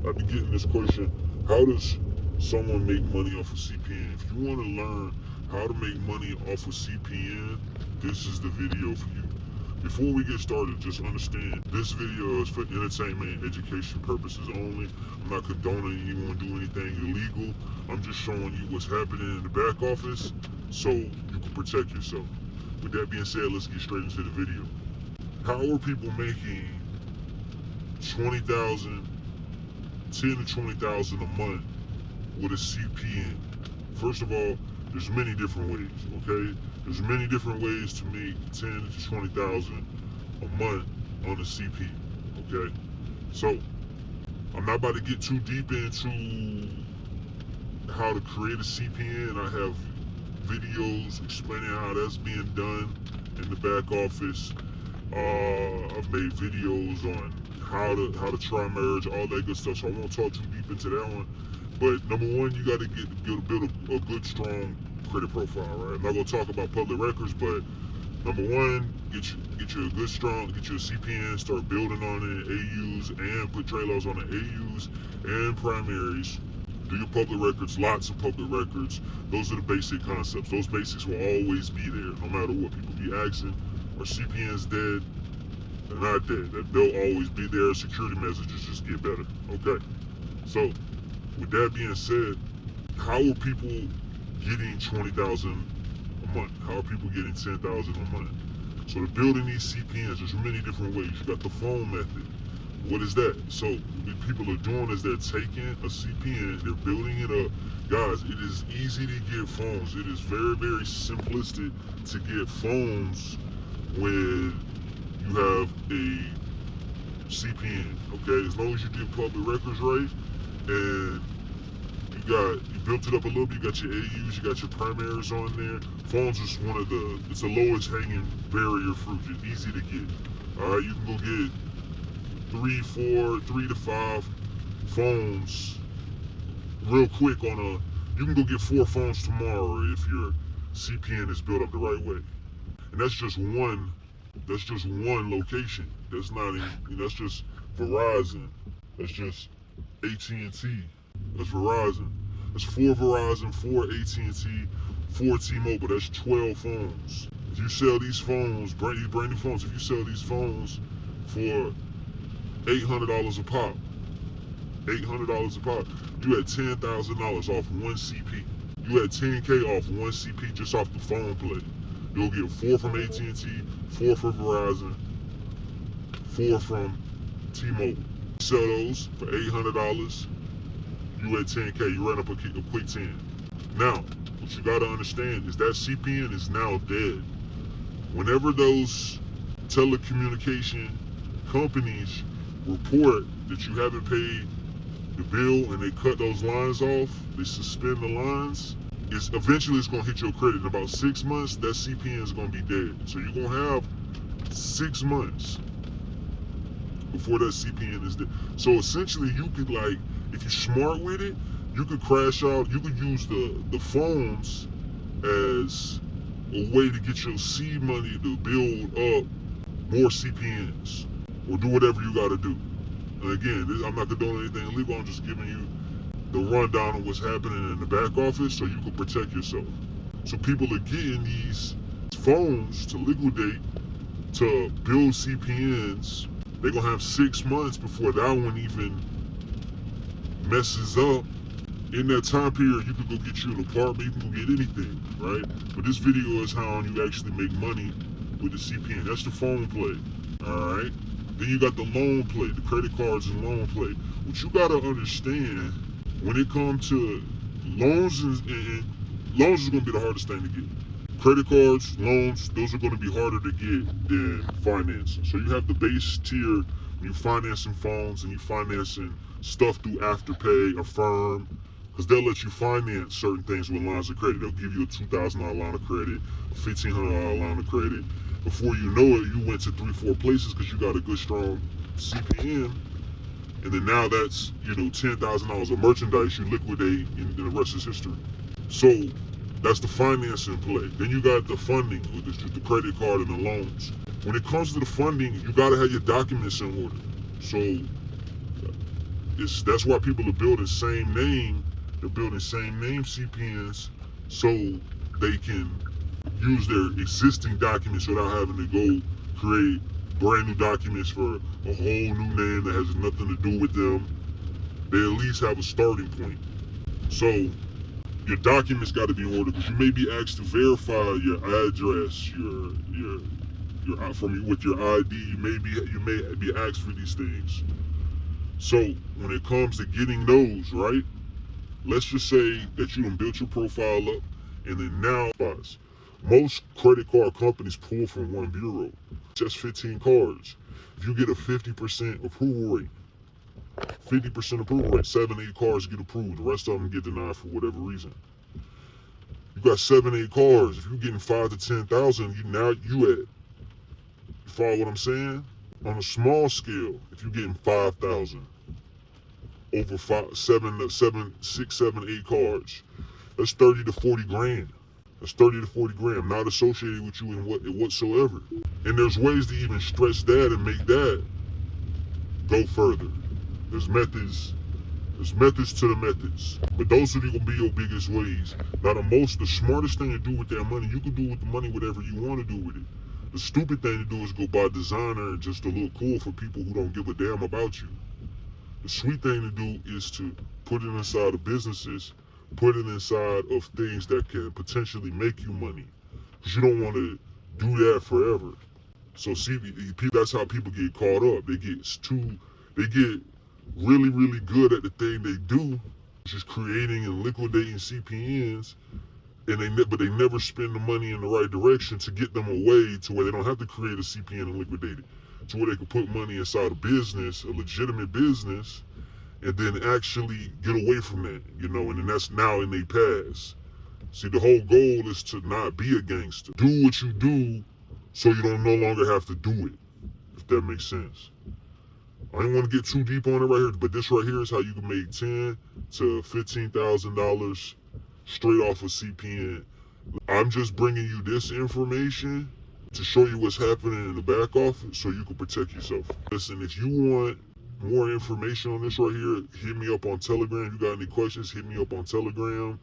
I be getting this question: how does someone make money off of CPN? If you want to learn how to make money off of CPN, this is the video for you. Before we get started, just understand this video is for entertainment and education purposes only. I'm not condoning anyone do anything illegal. I'm just showing you what's happening in the back office so you can protect yourself. With that being said, let's get straight into the video. How are people making 20,000, 10 to 20,000 a month with a CPN? First of all, there's many different ways, okay? There's many different ways to make 10 to 20,000 a month on a CP, okay? So, I'm not about to get too deep into how to create a CPN. I have videos explaining how that's being done in the back office. I've made videos on how to try marriage, all that good stuff. So I won't talk too deep into that one. But number one, you got to build a good, strong credit profile, right? I'm not gonna talk about public records, but number one, get you a good, strong, get you a CPN, start building on it, AUs, and put trade laws on the AUs and primaries. Do your public records, lots of public records. Those are the basic concepts. Those basics will always be there, no matter what. People be asking, are CPNs dead? They're not dead. They'll always be there. Security messages just get better. Okay. So, with that being said, how are people getting 20,000 a month? How are people getting 10,000 a month? So to building these CPNs, there's many different ways. You got the phone method. What is that? So what people are doing is they're taking a CPN, they're building it up. Guys, it is easy to get phones. It is very, very simplistic to get phones when you have a CPN, okay? As long as you get public records right, and you built it up a little bit, you got your AUs, you got your primaries on there. Phones is it's the lowest hanging barrier fruit. It's easy to get. All right, you can go get 3 to 5 phones real quick you can go get 4 phones tomorrow if your CPN is built up the right way. And that's just one location. That's just Verizon. That's just AT&T. That's Verizon. That's 4 Verizon, 4 AT&T, 4 T-Mobile. That's 12 phones. If you sell these phones, brand new phones, if you sell these phones for $800 a pop, $800 a pop, you had $10,000 off one CP. You had 10K off one CP just off the phone play. You'll get 4 from AT&T, 4 from Verizon, 4 from T-Mobile. Sell those for $800. You at 10K, you ran up a quick 10. Now, what you gotta understand is that CPN is now dead. Whenever those telecommunication companies report that you haven't paid the bill and they cut those lines off, they suspend the lines, eventually it's gonna hit your credit. In about 6 months, that CPN is gonna be dead. So you're gonna have 6 months before that CPN is dead. So essentially you could, like, if you're smart with it, you could crash out. You could use the phones as a way to get your seed money to build up more CPNs or do whatever you got to do. And again, I'm not condoning anything illegal. I'm just giving you the rundown of what's happening in the back office so you can protect yourself. So people are getting these phones to liquidate, to build CPNs. They're going to have 6 months before that one even messes up. In that time period, you could go get you an apartment, you can go get anything, right? But this video is how you actually make money with the CPN. That's the phone play, all right? Then you got the loan play, the credit cards and loan play. What you gotta understand when it comes to loans, and loans is gonna be the hardest thing to get. Credit cards, loans, those are gonna be harder to get than financing. So you have the base tier when you're financing phones and you're financing stuff through Afterpay, Affirm, because they'll let you finance certain things with lines of credit. They'll give you a $2,000 line of credit, a $1,500 line of credit. Before you know it, you went to 3-4 places because you got a good, strong CPN. And then now that's, $10,000 of merchandise you liquidate, and the rest is history. So that's the financing play. Then you got the funding, with the credit card and the loans. When it comes to the funding, you gotta have your documents in order. So That's why people are building same name. They're building same name CPNs so they can use their existing documents without having to go create brand new documents for a whole new name that has nothing to do with them. They at least have a starting point. So your documents got to be in order, because you may be asked to verify your address, your from with your ID. You may be asked for these things. So when it comes to getting those right, let's just say that you done built your profile up, and then now most credit card companies pull from one bureau. Just 15 cards. If you get a 50% approval rate, 50% approval rate, 7, 8 cards get approved. The rest of them get denied for whatever reason. You got 7, 8 cards. If you're getting 5 to 10,000, you at. You follow what I'm saying? On a small scale, if you're getting 5,000 over 6, 7, 8 cards, that's 30 to 40 grand. That's 30 to 40 grand, not associated with you in whatsoever. And there's ways to even stretch that and make that go further. There's methods to the methods. But those are gonna be your biggest ways. Now the smartest thing to do with that money, you can do with the money whatever you want to do with it. The stupid thing to do is go buy designer just to look cool for people who don't give a damn about you. The sweet thing to do is to put it inside of businesses, put it inside of things that can potentially make you money. Because you don't want to do that forever. So see, that's how people get caught up. They get really, really good at the thing they do, which is creating and liquidating CPNs, but they never spend the money in the right direction to get them away to where they don't have to create a CPN and liquidate it, to where they can put money inside a business, a legitimate business, and then actually get away from that, and then that's now in their past. See, the whole goal is to not be a gangster. Do what you do so you don't no longer have to do it, if that makes sense. I don't want to get too deep on it right here, but this right here is how you can make $10,000 to $15,000 straight off of CPN. I'm just bringing you this information to show you what's happening in the back office so you can protect yourself. Listen, if you want more information on this right here, hit me up on Telegram. If you got any questions, hit me up on Telegram.